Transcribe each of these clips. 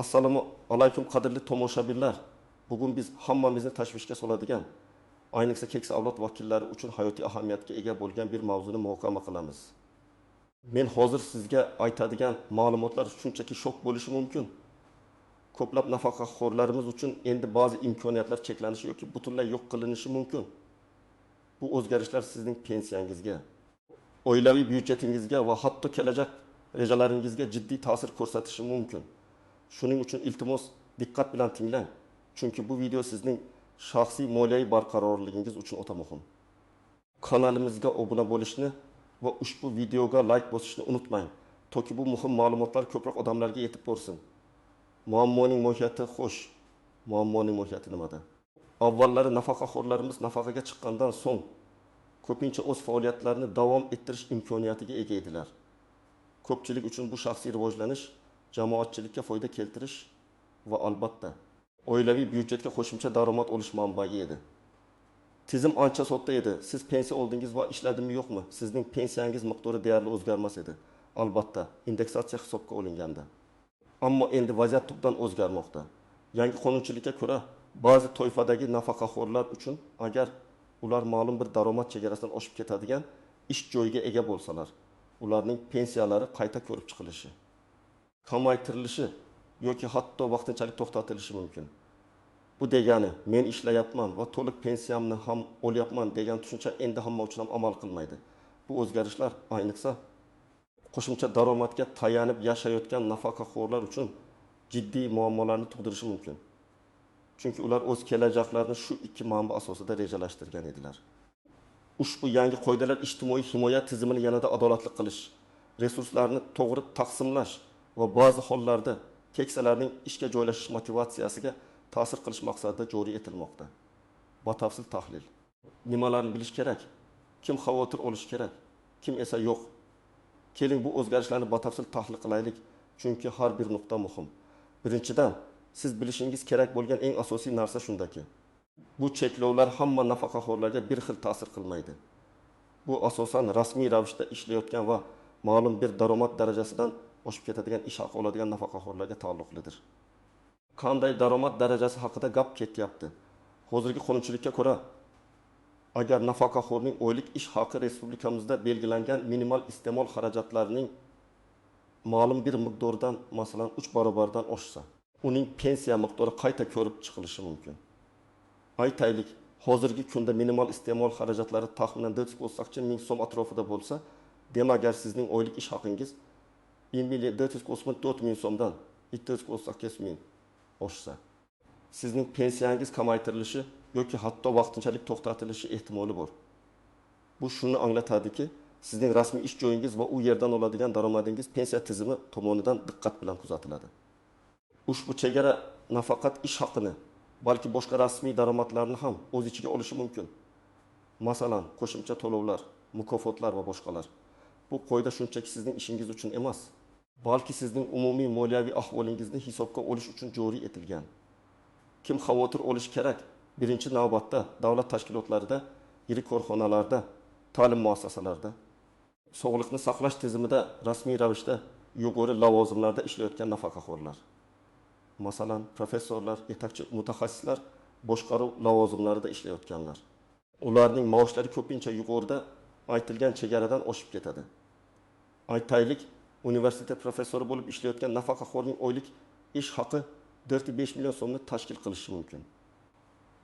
Assalomu alaykum qadrli tomoshabinlar. Bugun biz hammamizni tashvishga soladigan, ayniqsa keksa avlod vakillari uchun hayotiy ahamiyatga ega bo'lgan bir mavzuni muhokama qilamiz. Men hozir sizga aytadigan ma'lumotlar shunchaki shok bo'lishi mumkin. Ko'plab nafaqaxo'rlarimiz uchun endi ba'zi imkoniyatlar cheklanishi yoki butunlay yo'q qilinishi mumkin. Bu o'zgarishlar sizning pensiyangizga, oilaviy byudjetingizga va hatto kelajak rejalaringizga jiddiy ta'sir ko'rsatishi mumkin. Shuning uchun iltimos diqqat bilan tinglang. Chunki bu video sizning shaxsiy moliyaviy barqarorligingiz uchun o'ta muhim. Kanalimizga obuna bo'lishni va ushbu videoga like bosishni unutmang, toki bu muhim ma'lumotlar ko'proq odamlarga yetib borsin. Muammoning mohiyati xo'sh. Muammoning mohiyati nimada? Avvallari nafaqaxo'rlarimiz nafaqaga chiqqandan so'ng ko'pincha o'z faoliyatlarini davom ettirish imkoniyatiga ega edilar. Ko'pchilik uchun bu shaxsiy rivojlanish, jamoatchilikka foyda keltirish va albatta oilaviy byudjetga qo'shimcha daromad olish manbai edi. Tizim ancha sodda edi. Siz pensiya oldingiz va ishladingmi yo'qmi? Sizning pensiyangiz miqdori deyarli o'zgarmas edi. Albatta, indeksatsiya hisobga olinganda. Ammo endi vaziyat tubdan o'zgarmoqda. Yangi qonunchilikka ko'ra, ba'zi toifadagi nafaqaxo'rlar uchun agar ular ma'lum bir daromad chegarasidan oshib ketadigan ish joyiga ega bo'lsalar, ularning pensiyalari qayta ko'rib chiqilishi, kamaytirilishi yoki hatto vaqtinchalik to'xtatilishi mumkin. Bu degani men ishlayapman va to'liq pensiyamni ham olyapman degan tushuncha endi hamma uchun ham amal qilmaydi. Bu o'zgarishlar ayniqsa qo'shimcha daromadga tayanib yashayotgan nafaqaxo'rlar uchun jiddiy muammolarni tug'dirishi mumkin. Chunki ular o'z kelajaklarini shu ikki manba asosida rejalashtirgan edilar. Ushbu yangi qoidalar ijtimoiy himoya tizimini yanada adolatli qilish, resurslarni to'g'ri taqsimlash va ba'zi hollarda keksalarning ishga joylashish motivatsiyasiga ta'sir qilish maqsadida joriy etilmoqda. Batafsil tahlil. Nimalarni bilish kerak? Kim xavotir olish kerak? Kim esa yo'q? Keling bu o'zgarishlarni batafsil tahlil qilaylik, chunki har bir nuqta muhim. Birinchidan, siz bilishingiz kerak bo'lgan eng asosiy narsa shundaki, bu cheklovlar hamma nafaqaxo'rlarga bir xil ta'sir qilmaydi. Bu asosan rasmiy ravishda ishlayotgan va ma'lum bir daromad darajasidan oshib ketadigan ish haqi oladigan nafaqaxo'rlarga taalluqlidir. Qanday daromad darajasi haqida gap ketyapti? Hozirgi qonunchilikka ko'ra, agar nafaqaxo'rning oylik ish haqi respublikamizda belgilangan minimal iste'mol xarajatlarining ma'lum bir miqdordan, masalan 3 barobardan oshsa, uning pensiya miqdori qayta ko'rib chiqilishi mumkin. Aytaylik, hozirgi kunda minimal iste'mol xarajatlari taxminan 480 so'm atrofida bo'lsa, demak agar sizning oylik ish haqingiz 484 so'mdan 298 oshsa, sizning pensiyangiz kamaytirilishi yoki hatto vaqtinchalik to'xtatilishi ehtimoli bor. Bu shuni anglatadiki, sizning rasmiy ish joyingiz va u yerdan oladigan daromadingiz pensiya tizimi tomonidan diqqat bilan kuzatiladi. Ushbu chegara nafaqat ish haqini, balki boshqa rasmiy daromadlarni ham o'z ichiga olishi mumkin. Masalan, qo'shimcha to'lovlar, mukofotlar va boshqalar. Bu qoida shunchaki sizning ishingiz uchun emas, balki sizning umumiy moliyaviy ahvolingizni hisobga olish uchun joriy etilgan. Kim xavotir olish kerak? Birinchi navbatda davlat tashkilotlarida, yirik korxonalarda, ta'lim muassasalarida, sog'liqni saqlash tizimida rasmiy ravishda yuqori lavozimlarda ishlayotgan nafaqaxo'rlar. Masalan, professorlar, yetakchi mutaxassislar boshqaruv lavozimlarida ishlayotganlar. Ularning maoshlari ko'pincha yuqorida aytilgan chegaradan oshib ketadi. Aytaylik, universitet professori bo'lib ishlayotgan nafaqaxo'rning oylik ish haqi 4-5 million so'mni tashkil qilishi mumkin.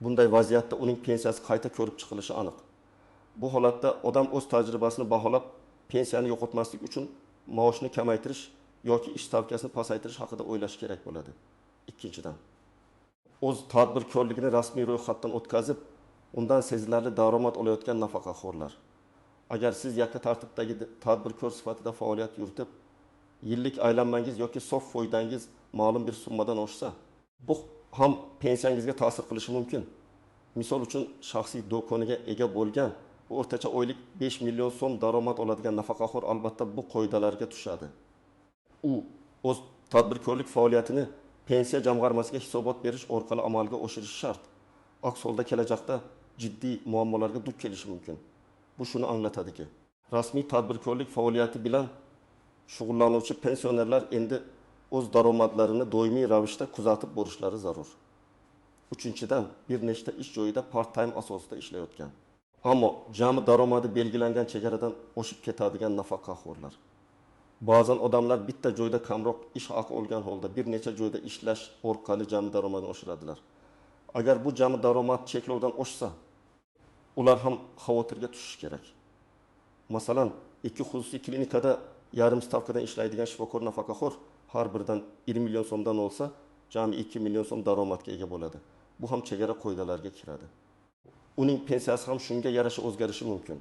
Bunday vaziyatda uning pensiyasi qayta ko'rib chiqilishi aniq. Bu holatda odam o'z tajribasini baholab, pensiyani yo'qotmaslik uchun maoshni kamaytirish yoki ish stavkasini pasaytirish haqida o'ylash kerak bo'ladi. Ikkinchidan, o'z tadbirkorligini rasmiy ro'yxatdan o'tkazib, undan sezilarli daromad olayotgan nafaqaxo'rlar. Agar siz yakka tartibdagi tadbirkor sifatida faoliyat yuritib, yillik aylanmangiz yoki sof foydangiz ma'lum bir summadan oshsa, bu ham pensiyangizga ta'sir qilishi mumkin. Misol uchun, shaxsiy do'koniga ega bo'lgan o'rtacha oylik 5 million so'm daromad oladigan nafaqaxo'r albatta bu qoidalarga tushadi. U o'z tadbirkorlik faoliyatini pensiya jamg'armasiga hisobot berish orqali amalga oshirishi shart. Aks holda kelajakda jiddiy muammolarga duch kelishi mumkin. Bu shuni anglatadiki, rasmiy tadbirkorlik faoliyati bilan shug'ullanuvchi pensionerlar endi o'z daromadlarini doimiy ravishda kuzatib borishlari zarur. Uchinchidan, bir nechta ish joyida part-time asosida ishlayotgan. Ammo jami daromadi belgilangan chegaradan oshib ketadigan nafaqaxo'rlar. Ba'zan odamlar bitta joyda kamroq ish haqi olgan holda bir necha joyda ishlash orqali jami daromadini oshiradilar. Agar bu jami daromad cheklovdan oshsa, ular ham xavotirga tushishi kerak. Masalan, ikki xususiy klinikada yarim stavkadan ishlaydigan shifokor nafaqaxo'r har biridan 20 million so'mdan olsa, jami 2 million so'm daromadga ega bo'ladi. Bu ham chegara qoidalarga kiradi. Uning pensiyasi ham shunga yarasha o'zgarishi mumkin.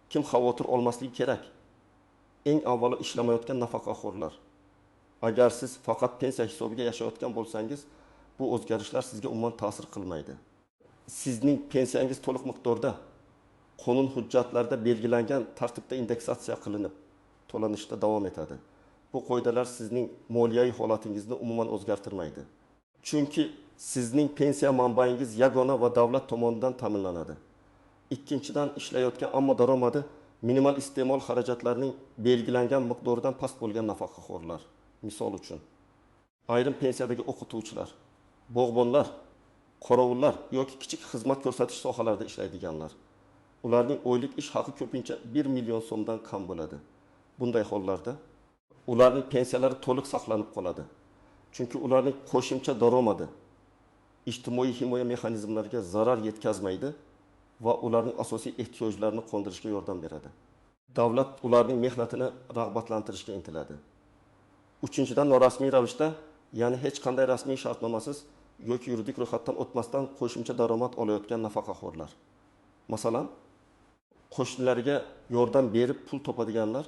Kim xavotir olmasligi kerak? Eng avvalo ishlamayotgan nafaqaxo'rlar. Agar siz faqat pensiya hisobiga yashayotgan bo'lsangiz, bu o'zgarishlar sizga umuman ta'sir qilmaydi. Sizning pensiyangiz to'liq miqdorda qonun hujjatlarida belgilangan tartibda indeksatsiya qilinib, to'lanishda davom etadi. Bu qoidalar sizning moliyaviy holatingizni umuman o'zgartirmaydi. Chunki sizning pensiya manbaingiz yagona va davlat tomonidan ta'minlanadi. Ikkinchidan, ishlayotgan ammo daromadi minimal iste'mol xarajatlarining belgilangan miqdoridan past bo'lgan nafaqaxo'rlar. Misol uchun, ayrim pensiyadagi o'qituvchilar, bog'bonlar, qorovullar yoki kichik xizmat ko'rsatish sohalarida ishlaydiganlar. Ularning oylik ish haqi ko'pincha 1 million so'mdan kam bo'ladi. Bunday hollarda ularning pensiyalari to'liq saqlanib qoladi. Chunki ularning qo'shimcha daromadi ijtimoiy himoya mexanizmlariga zarar yetkazmaydi va ularning asosiy ehtiyojlarini qondirishga yordam beradi. Davlat ularning mehnatini rag'batlantirishga intiladi. Uchinchidan, norasmiy ravishda, ya'ni hech qanday rasmiy shartnomasiz yoki yuridik ro'yxatdan o'tmasdan qo'shimcha daromad olayotgan nafaqaxo'rlar. Masalan, qo'shnilariga yordam berib pul topadiganlar,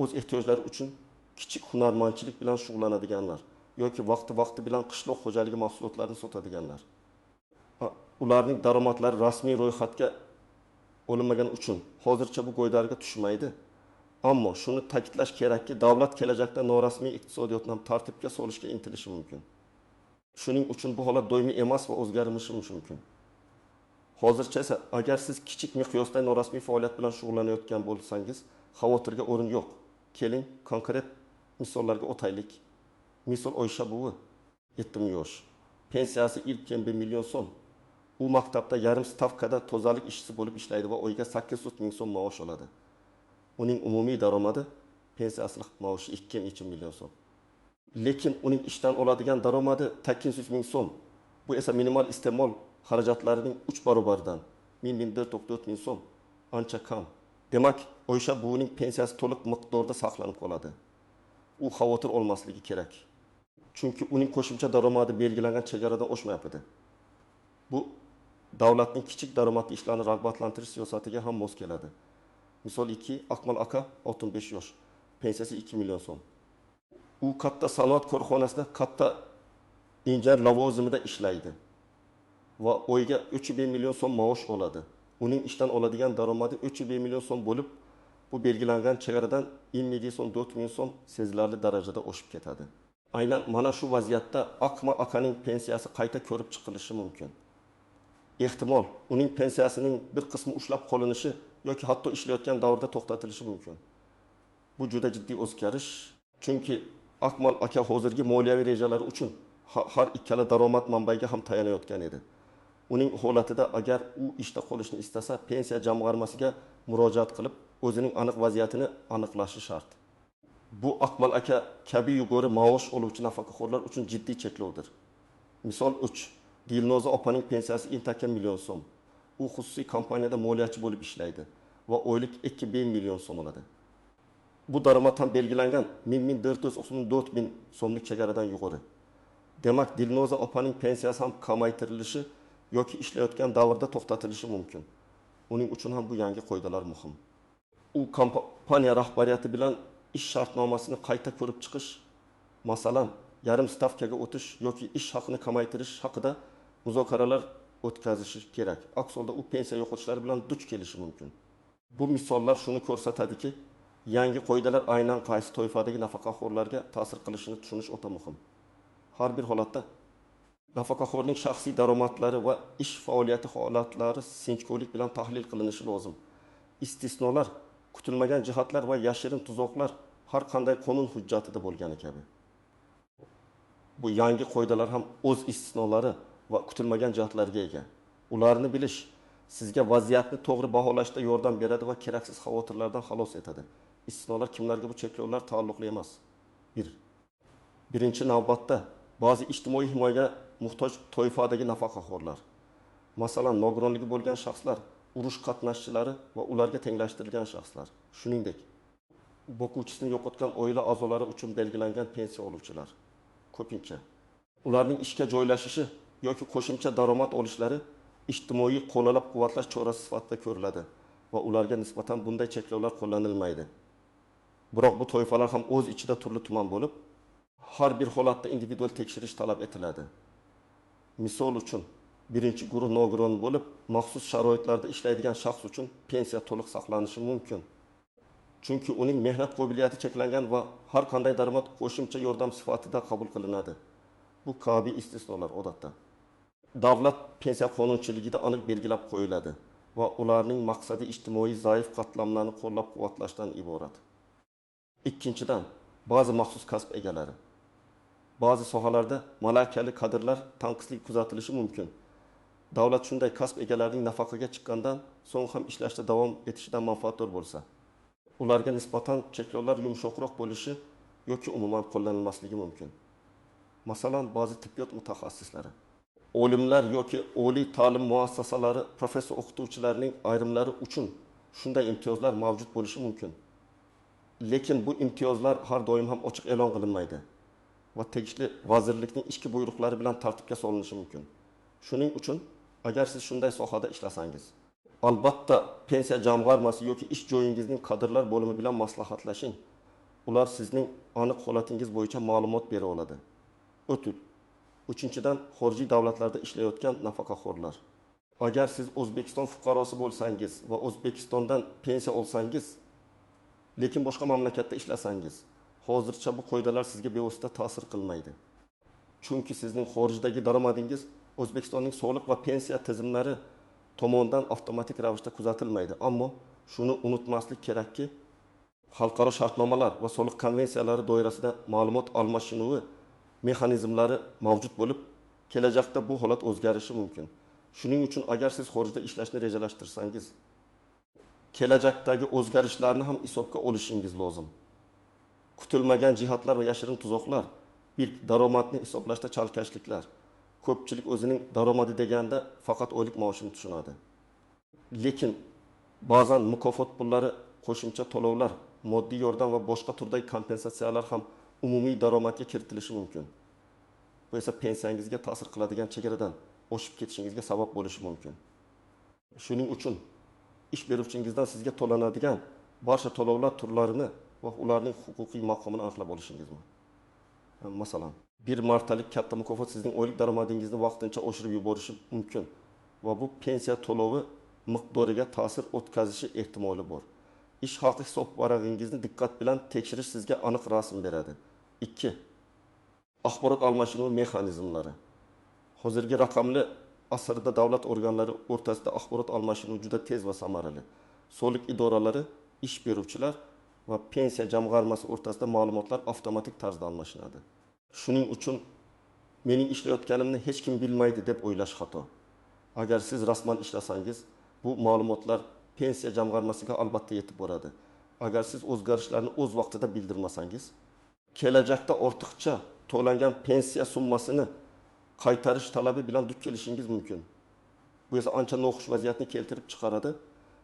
o'z ehtiyojlari uchun kichik hunarmandchilik bilan shug'ullanadiganlar yoki vaqti bilan qishloq xo'jaligi mahsulotlarini sotadiganlar. Ularning daromadlari rasmiy ro'yxatga olinmagan uchun hozircha bu qoidalarga tushmaydi. Ammo shuni ta'kidlash kerakki, davlat kelajakda norasmiy iqtisodiyotni ham tartibga solishga intilishi mumkin. Shuning uchun bu holat doimiy emas va o'zgarishi mumkin. Hozircha esa agar siz kichik miqyosda norasmiy faoliyat bilan shug'ullanayotgan bo'lsangiz, xavotirga o'rin yo'q. Keling, konkret misollarga o'taylik. Misol Oysha buvi, 70 yosh. Pensiyasi ilk 1 million so'm. U maktabda yarim stavkada tozalik ishchisi bo'lib ishlaydi va oyiga 800 ming so'm maosh oladi. Uning umumiy daromadi pensiyasilik maoshi 2,2 million so'm. Lekin uning ishdan oladigan daromadi 800 ming so'm. Bu esa minimal iste'mol xarajatlarining 3 barobaridan 1404 ming so'm. Ancha kam. Demak, Oysha buvining pensiyasi to'liq miqdorda saqlanib qoladi. U xavotir olmasligi kerak. Chunki uning qo'shimcha daromadi belgilangan chegaradan oshmayapti. Bu davlatning kichik daromadli ishlarni rag'batlantirish siyosatiga ham mos keladi. Misol 2, Akmal aka 65 yosh, pensiyasi 2 million so'm. U katta sanoat korxonasida katta injener lavozimida ishlaydi va oyiga 3,5 million so'm maosh oladi. Uning ishdan oladigan daromadi 3,5 million so'm bo'lib, bu belgilangan chegaradan 4 ming so'm sezilarli darajada oshib ketadi. Aynan mana shu vaziyatda Akmal akaning pensiyasi qayta ko'rib chiqilishi mumkin. Ehtimol uning pensiyasining bir qismi ushlab qolinishi yoki hatto ishlayotgan davrda to'xtatilishi mumkin. Bu juda jiddiy o'zgarish, chunki Akmal aka hozirgi moliyaviy rejalari uchun har ikkala daromad manbaiga ham tayanayotgan edi. Uning holatida agar u ishda qolishni istasa, pensiya jamg'armasiga murojaat qilib, o'zining aniq vaziyatini aniqlashi shart. Bu Akmal aka kabi yuqori maosh oluvchi nafaqaxo'rlar uchun jiddiy cheklovdir. Misol 3. Dilnoza opaning pensiyasi intaka million so'm. U xususiy kompaniyada moliyachi bo'lib ishlaydi va oylik 2,5 million so'm oladi. Bu daromad ham belgilangan 1494 ming so'mlik chegaradan yuqori. Demak, Dilnoza opaning pensiyasi ham kamaytirilishi yoki ishlayotgan davrda to'xtatilishi mumkin. Uning uchun ham bu yangi qoidalar muhim. U kompaniya rahbariyati bilan ish shartnomasini qayta ko'rib chiqish, masalan, yarim stavkaga o'tish yoki ish haqini kamaytirish haqida muzokaralar o'tkazishi kerak. Aks holda u pensiya yo'qotishlari bilan duch kelishi mumkin. Bu misollar shuni ko'rsatadiki, yangi qoidalar aynan qaysi toifadagi nafaqaxo'rlarga ta'sir qilishini tushunish o'ta muhim. Har bir holatda nafaqaxo'rning shaxsiy daromadlari va ish faoliyati holatlari sinchkovlik bilan tahlil qilinishi lozim. Istisnolar, kutilmagan jihatlar va yashirin tuzoqlar har qanday qonun hujjatida bo'lgani kabi. Bu yangi qoidalar ham o'z istisnolari va kutilmagan jihatlarga ega. Ularni bilish sizga vaziyatni to'g'ri baholashda yordam beradi va keraksiz xavotirlardan xalos etadi. Istisnolar kimlarga bu cheklovlar taalluqli emas? 1. Birinchi navbatda ba'zi ijtimoiy himoyaga muhtoj toifadagi nafaqaxo'rlar. Masalan, nogironligi bo'lgan shaxslar, urush qatnashchilari va ularga tenglashtirilgan shaxslar. Shuningdek, boquvchisini yo'qotgan oila a'zolari uchun belgilangan pensiya oluvchilar. Ko'pincha ularning ishga joylashishi yoki qo'shimcha daromad olishlari ijtimoiy qo'llab-quvvatlash chorasi sifatida ko'riladi va ularga nisbatan bunday cheklovlar qo'llanilmaydi. Biroq bu toifalar ham o'z ichida turli-tuman bo'lib, har bir holatda individual tekshirish talab etiladi. Misol uchun, birinchi guruh nogiron bo'lib, maxsus sharoitlarda ishlaydigan shaxs uchun pensiya to'liq saqlanishi mumkin. Chunki uning mehnat qobiliyati cheklangan va har qanday daromad qo'shimcha yordam sifatida qabul qilinadi. Bu kabi istisnolar odatda davlat pensiya qonunchiligida aniq belgilab qo'yiladi va ularning maqsadi ijtimoiy zaif qatlamlarni qo'llab-quvvatlashdan iborat. Ikkinchidan, ba'zi maxsus kasb egalari. Ba'zi sohalarda malakali kadrlar tanqisligi kuzatilishi mumkin. Davlat shunday kasb egalarining nafaqaga chiqqandan so'ng ham ishlashda davom etishidan manfaatdor bo'lsa, ularga nisbatan cheklovlar yumshoqroq bo'lishi yoki umuman qo'llanilmasligi mumkin. Masalan, ba'zi tibbiyot mutaxassislari, olimlar yoki oliy ta'lim muassasalari professor o'qituvchilarining ayrimlari uchun shunday imtiyozlar mavjud bo'lishi mumkin. Lekin bu imtiyozlar har doim ham ochiq e'lon qilinmaydi va tegishli vazirlikning ishki buyruqlari bilan tartibga solinishi mumkin. Shuning uchun, agar siz shunday sohada ishlasangiz, albatta pensiya jamg'armasi yoki ish joyingizning kadrlar bo'limi bilan maslahatlashing. Ular sizning aniq holatingiz bo'yicha ma'lumot bera oladi. O'tul. Uchinchidan, xorijiy davlatlarda ishlayotgan nafaqaxo'rlar. Agar siz O'zbekiston fuqarosi bo'lsangiz va O'zbekistondan pensiya olsangiz, lekin boshqa mamlakatda ishlasangiz, hozircha bu qoidalar sizga bevosita ta'sir qilmaydi. Chunki sizning xorijdagi daromadingiz O'zbekistonning soliq va pensiya tizimlari tomonidan avtomatik ravishda kuzatilmaydi. Ammo shuni unutmaslik kerakki, xalqaro shartnomalar va soliq konvensiyalari doirasida ma'lumot almashinuvi mexanizmlari mavjud bo'lib, kelajakda bu holat o'zgarishi mumkin. Shuning uchun agar siz xorijda ishlashni rejalashtirsangiz, kelajakdagi o'zgarishlarni ham hisobga olishingiz lozim. Kutilmagan jihatlar va yashirin tuzoqlar, bir daromadni hisoblashda chalkashliklar. Ko'pchilik o'zining daromadi deganda faqat oylik maoshini tushunadi. Lekin ba'zan mukofot pullari, qo'shimcha to'lovlar, moddiy yordam va boshqa turdagi kompensatsiyalar ham umumiy daromadga kiritilishi mumkin. Bu esa pensiyangizga ta'sir qiladigan chegaradan oshib ketishingizga sabab bo'lishi mumkin. Shuning uchun ish beruvchingizdan sizga to'lanadigan barcha to'lovlar turlarini va ularning huquqiy maqomini aniqlab olishingiz mumkin. Masalan, bir martalik katta mukofot sizning oylik daromadingizni vaqtincha oshirib yuborishi mumkin va bu pensiya to'lovi miqdoriga ta'sir o'tkazishi ehtimoli bor. Ish haqi hisob varag'ingizni diqqat bilan tekshirish sizga aniq rasm beradi. 2. Axborot almashinuvi mexanizmlari. Hozirgi raqamli asrda davlat organlari o'rtasida axborot almashinuvi juda tez va samarali. Soliq idoralari, ish beruvchilar va pensiya jamg'armasi o'rtasida ma'lumotlar avtomatik tarzda almashinadi. Shuning uchun mening ishlayotganimni hech kim bilmaydi deb o'ylash xato. Agar siz rasman ishlasangiz, bu ma'lumotlar pensiya jamg'armasiga albatta yetib boradi. Agar siz o'zgarishlarni o'z vaqtida bildirmasangiz, kelajakda ortiqcha to'langan pensiya summasini qaytarish talabi bilan duch kelishingiz mumkin. Bu esa ancha noxush vaziyatni keltirib chiqaradi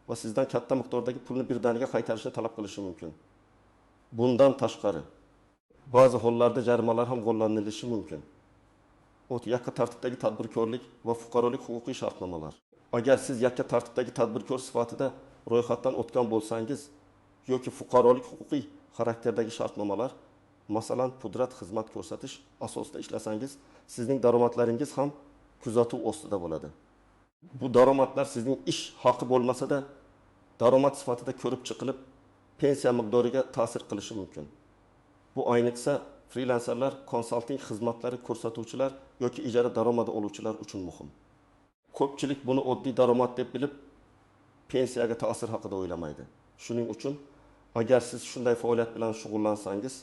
va sizdan katta miqdordagi pulni birdaniga qaytarishni talab qilishi mumkin. Bundan tashqari, ba'zi hollarda jarimalar ham qo'llanilishi mumkin. Yakka tartibdagi tadbirkorlik va fuqarolik huquqiy shartnomalar. Agar siz yakka tartibdagi tadbirkor sifatida ro'yxatdan o'tgan bo'lsangiz yoki fuqarolik huquqiy xarakterdagi shartnomalar, masalan, pudrat xizmat ko'rsatish asosida ishlasangiz, sizning daromadlaringiz ham kuzatuv ostida bo'ladi. Bu daromadlar sizning ish haqi bo'lmasa-da, daromad sifatida ko'rib chiqilib, pensiya miqdoriga ta'sir qilishi mumkin. Bu ayniqsa freelanserlar, konsalting xizmatlari ko'rsatuvchilar yoki ijara daromadi oluvchilar uchun muhim. Ko'pchilik buni oddiy daromad deb bilib, pensiyaga ta'sir haqida o'ylamaydi. Shuning uchun, agar siz shunday faoliyat bilan shug'ullansangiz,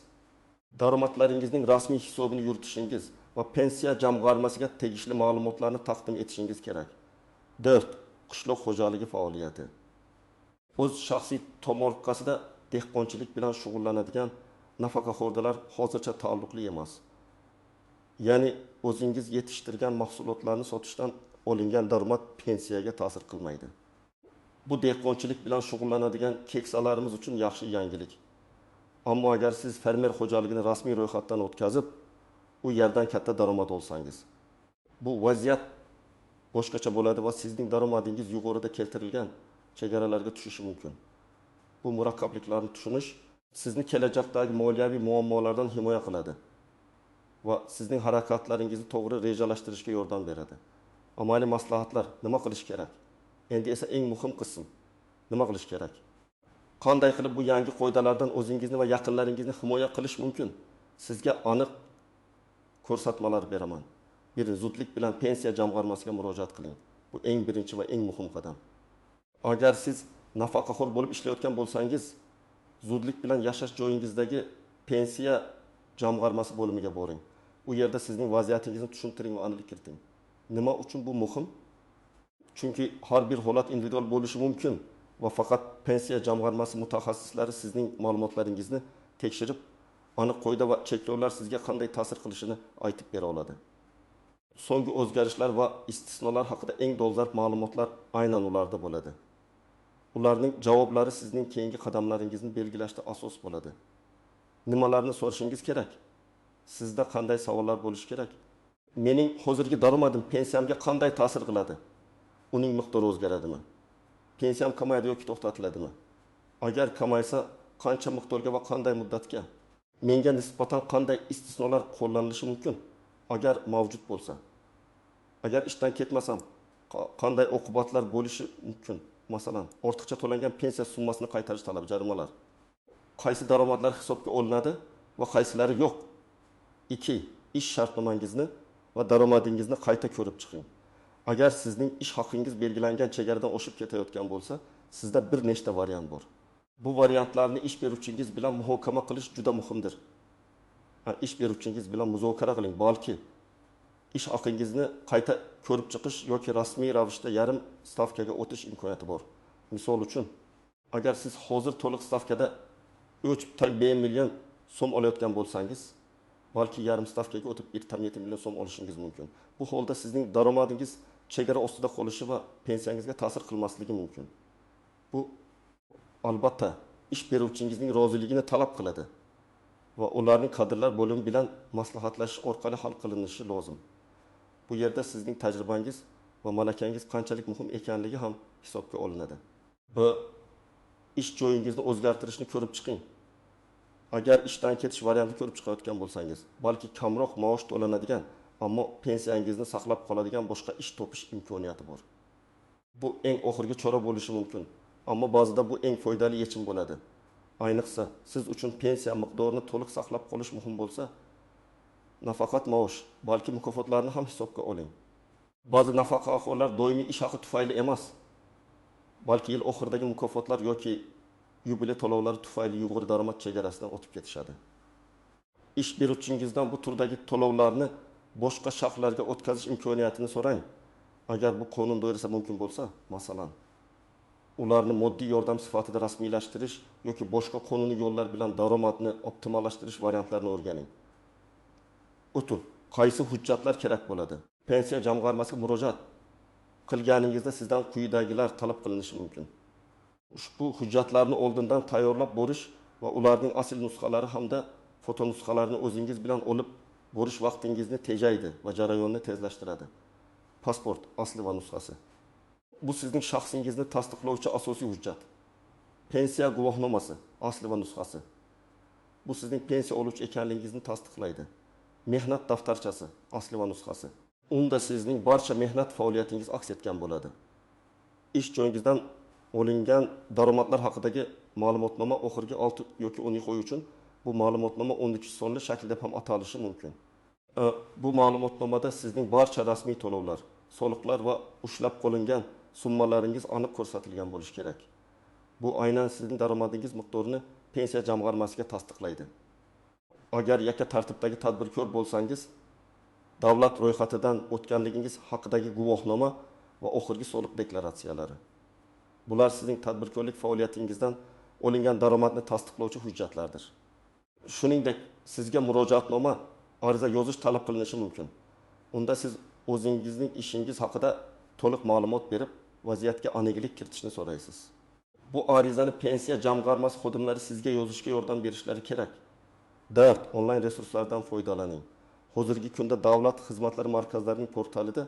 daromadlaringizning rasmiy hisobini yuritishingiz va pensiya jamg'armasiga tegishli ma'lumotlarni taqdim etishingiz kerak. 4. Qishloq xo'jaligi faoliyati. O'z shaxsiy tomorqasida dehqonchilik bilan shug'ullanadigan nafaqaxo'rlar hozircha taalluqli emas. Ya'ni o'zingiz yetishtirgan mahsulotlarni sotishdan olingan daromad pensiyaga ta'sir qilmaydi. Bu dehqonchilik bilan shug'ullanadigan keksalarimiz uchun yaxshi yangilik. Ammo agar siz fermer xo'jaligini rasmiy ro'yxatdan o'tkazib, u yerdan katta daromad olsangiz, bu vaziyat boshqacha bo'ladi va sizning daromadingiz yuqorida keltirilgan chegaralarga tushishi mumkin. Bu murakkabliklarni tushunish sizni kelajakdagi moliyaviy muammolardan himoya qiladi va sizning harakatlaringizni to'g'ri rejalashtirishga yordam beradi. Amaliy maslahatlar: nima qilish kerak? Endi esa eng muhim qism: nima qilish kerak? Qanday qilib bu yangi qoidalardan o'zingizni va yaqinlaringizni himoya qilish mumkin? Sizga aniq ko'rsatmalar beraman. Zudlik bilan pensiya jamg'armasiga murojaat qiling. Bu eng birinchi va eng muhim qadam. Agar siz nafaqaxo'r bo'lib ishlayotgan bo'lsangiz, zudlik bilan yashash joyingizdagi pensiya jamg'armasi bo'limiga boring. U yerda sizning vaziyatingizni tushuntiring va aniqlik kiriting. Nima uchun bu muhim? Chunki har bir holat individual bo'lishi mumkin va faqat pensiya jamg'armasi mutaxassislari sizning ma'lumotlaringizni tekshirib, aniq qoida va cheklovlar sizga qanday ta'sir qilishini aytib bera oladi. So'nggi o'zgarishlar va istisnolar haqida eng dolzarb ma'lumotlar aynan ularda bo'ladi. Ularning javoblari sizning keyingi qadamlaringizni belgilashda asos bo'ladi. Nimalarni so'rashingiz kerak? Sizda qanday savollar bo'lishi kerak? Mening hozirgi daromadim pensiyamga qanday ta'sir qiladi? Uning miqdori o'zgaradimi? Pensiyam kamayadi yoki to'xtatiladimi? Agar kamaysa, qancha miqdorga va qanday muddatga? Menga nisbatan qanday istisnolar qo'llanilishi mumkin? Agar mavjud bo'lsa. Agar ishdan ketmasam, qanday oqibatlar bo'lishi mumkin? Masalan, ortiqcha to'langan pensiya summasini qaytarish talabi, jarimalar. Qaysi daromadlar hisobga olinadi va qaysilari yo'q? 2. Ish shartnomangizni va daromadingizni qayta ko'rib chiqing. Agar sizning ish haqingiz belgilangan chegaradan oshib ketayotgan bo'lsa, sizda bir nechta variant bor. Bu variantlarni ish beruvchingiz bilan muhokama qilish juda muhimdir. Ish beruvchingiz bilan muzokara qiling, balki ish haqingizni qayta ko'rib chiqish yoki rasmiy ravishda yarim stavkaga o'tish imkoniyati bor. Misol uchun, agar siz hozir to'liq stavkada 3,5 million so'm olayotgan bo'lsangiz, balki yarim stavkaga o'tib 1,7 million so'm olishingiz mumkin. Bu holda sizning daromadingiz chegara ostida qolishi va pensiyangizga ta'sir qilmasligi mumkin. Bu albatta ish beruvchingizning roziligini talab qiladi va ularning kadrlar bo'limi bilan maslahatlashish orqali hal qilinishi lozim. Bu yerda sizning tajribangiz va malakangiz qanchalik muhim ekanligi ham hisobga olinadi. Bu ish joyingizni o'zgartirishni ko'rib chiqing. Agar ishdan ketish variantini ko'rib chiqayotgan bo'lsangiz, balki kamroq maosh to'lanadigan, ammo pensiyangizni saqlab qoladigan boshqa ish topish imkoniyati bor. Bu eng oxirgi chora bo'lishi mumkin, ammo ba'zida bu eng foydali yechim bo'ladi. Ayniqsa, siz uchun pensiya miqdorini to'liq saqlab qolish muhim bo'lsa, nafaqat maosh, balki mukofotlarni ham hisobga oling. Ba'zi nafaqaxo'rlar doimiy ish haqi tufayli emas, balki yil oxiridagi mukofotlar yoki yubiley to'lovlari tufayli yuqori daromad chegarasidan o'tib ketishadi. Ish beruvchingizdan bu turdagi to'lovlarni boshqa shaxslarga o'tkazish imkoniyatini so'rang. Agar bu qonun doirasida mumkin bo'lsa, masalan, ularni moddiy yordam sifatida rasmiylashtirish yoki boshqa qonuniy yo'llar bilan daromadni optimallashtirish variantlarini o'rganing. O'tul, qaysi hujjatlar kerak bo'ladi? Pensiya jamg'armasiga murojaat qilganingizda sizdan quyidagilar talab qilinishi mumkin. Ushbu hujjatlarni oldindan tayyorlab borish va ularning asl nusxalari hamda foto nusxalarini o'zingiz bilan olib borish vaqtingizni tejaydi va jarayonni tezlashtiradi. Pasport asli va nusxasi. Bu sizning shaxsingizni tasdiqlovchi asosiy hujjat. Pensiya guvohnomasi asli va nusxasi. Bu sizning pensiya oluvchi ekanligingizni tasdiqlaydi. Mehnat daftarchasi asli va nusxasi. Unda sizning barcha mehnat faoliyatingiz aks etgan bo'ladi. Ish joyingizdan olingan daromadlar haqidagi ma'lumotnoma oxirgi 6 yoki 10 oy uchun bu ma'lumotnoma 12 sonli shaklda ham atalishi mumkin. Bu ma'lumotnomada sizning barcha rasmiy to'lovlar, soliqlar va ushlab qolingan summalaringiz aniq ko'rsatilgan bo'lishi kerak. Bu aynan sizning daromadingiz miqdorini pensiya jamg'armasiga tasdiqlaydi. Agar yakka tartibdagi tadbirkor bo'lsangiz, davlat ro'yxatidan o'tganligingiz haqidagi guvohnoma va oxirgi soliq deklaratsiyalari. Bular sizning tadbirkorlik faoliyatingizdan olingan daromadni tasdiqlovchi hujjatlardir. Shuningdek, sizga murojaatnoma, ariza yozish talab qilinishi mumkin. Unda siz o'zingizning ishingiz haqida to'liq ma'lumot berib, vaziyatga aniqlik kiritishni so'raysiz. Bu arizani pensiya jamg'armasi xodimlari sizga yozishga yordam berishlari kerak. Davlat onlayn resurslardan foydalaning. Hozirgi kunda davlat xizmatlari markazlarining portalida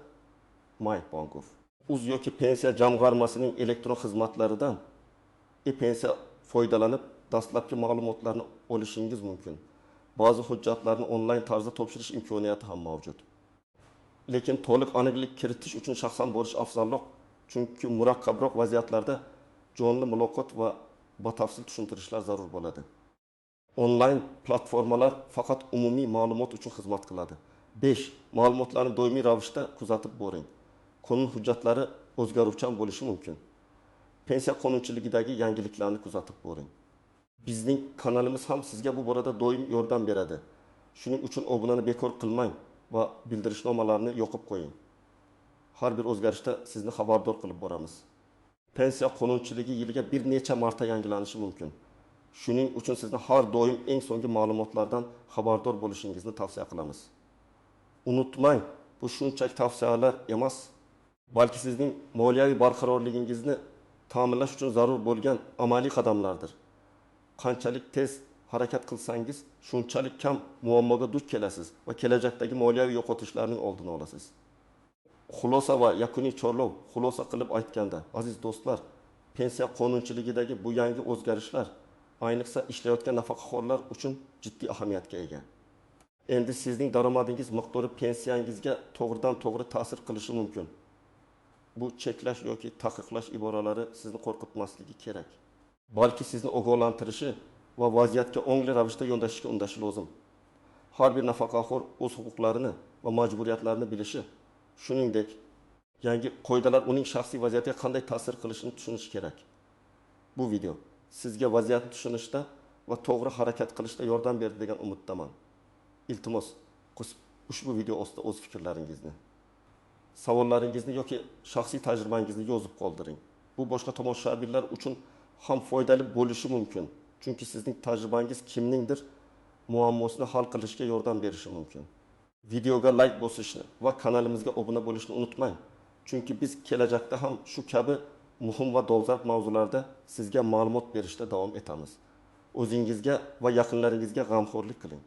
MyBankov, uz yoki pensiya jamg'armasining elektron xizmatlaridan e-pensiya foydalanib dastlabki ma'lumotlarni olishingiz mumkin. Ba'zi hujjatlarni onlayn tarzda topshirish imkoniyati ham mavjud. Lekin to'liq aniqlik kiritish uchun shaxsan borish afzalroq, chunki murakkabroq vaziyatlarda jonli muloqot va batafsil tushuntirishlar zarur bo'ladi. Onlayn platformalar faqat umumiy ma'lumot uchun xizmat qiladi. 5. Ma'lumotlarni doimiy ravishda kuzatib boring. Qonun hujjatlari o'zgaruvchan bo'lishi mumkin. Pensiya qonunchiligidagi yangiliklarni kuzatib boring. Bizning kanalimiz ham sizga bu borada doim yordam beradi. Shuning uchun obunani bekor qilmang va bildirishnomalarni yoqib qo'ying. Har bir o'zgarishda sizni xabardor qilib boramiz. Pensiya qonunchiligi yiliga bir necha marta yangilanishi mumkin. Shuning uchun sizni har doim eng so'nggi ma'lumotlardan xabardor bo'lishingizni tavsiya qilamiz. Unutmang, bu shunchaki tavsiyalar emas, balki sizning moliyaviy barqarorligingizni ta'minlash uchun zarur bo'lgan amaliy qadamlardir. Qanchalik tez harakat qilsangiz, shunchalik kam muammoga duch kelasiz va kelajakdagi moliyaviy yo'qotishlarning oldini olasiz. Xulosa va yakuniy chorlov, xulosa qilib aytganda, aziz do'stlar, pensiya qonunchiligidagi bu yangi o'zgarishlar ayniqsa ishlayotgan nafaqaxo'rlar uchun jiddiy ahamiyatga ega. Endi sizning daromadingiz miqdori pensiyangizga to'g'ridan-to'g'ri ta'sir qilishi mumkin. Bu cheklash yoki taqiqlash iboralari sizni qo'rqitmasligi kerak. Balki sizni ogohlantirishi va vaziyatga ongli ravishda yondashishga undashi lozim. Har bir nafaqaxo'r o'z huquqlarini va majburiyatlarini bilishi, shuningdek, yangi qoidalar uning shaxsiy vaziyatiga qanday ta'sir qilishini tushunishi kerak. Bu video sizga vaziyatni tushunishda va to'g'ri harakat qilishda yordam berdi degan umiddaman. Iltimos, ushbu video ostida o'z fikrlaringizni, savollaringizni yoki shaxsiy tajribangizni yozib qoldiring. Bu boshqa tomoshabinlar uchun ham foydali bo'lishi mumkin. Chunki sizning tajribangiz kimningdir muammosini hal qilishga yordam berishi mumkin. Videoga like bosishni va kanalimizga obuna bo'lishni unutmang. Chunki biz kelajakda ham shu kabi muhim va dolzarb mavzularda sizga ma'lumot berishda davom etamiz. O'zingizga va yaqinlaringizga g'amxo'rlik qiling.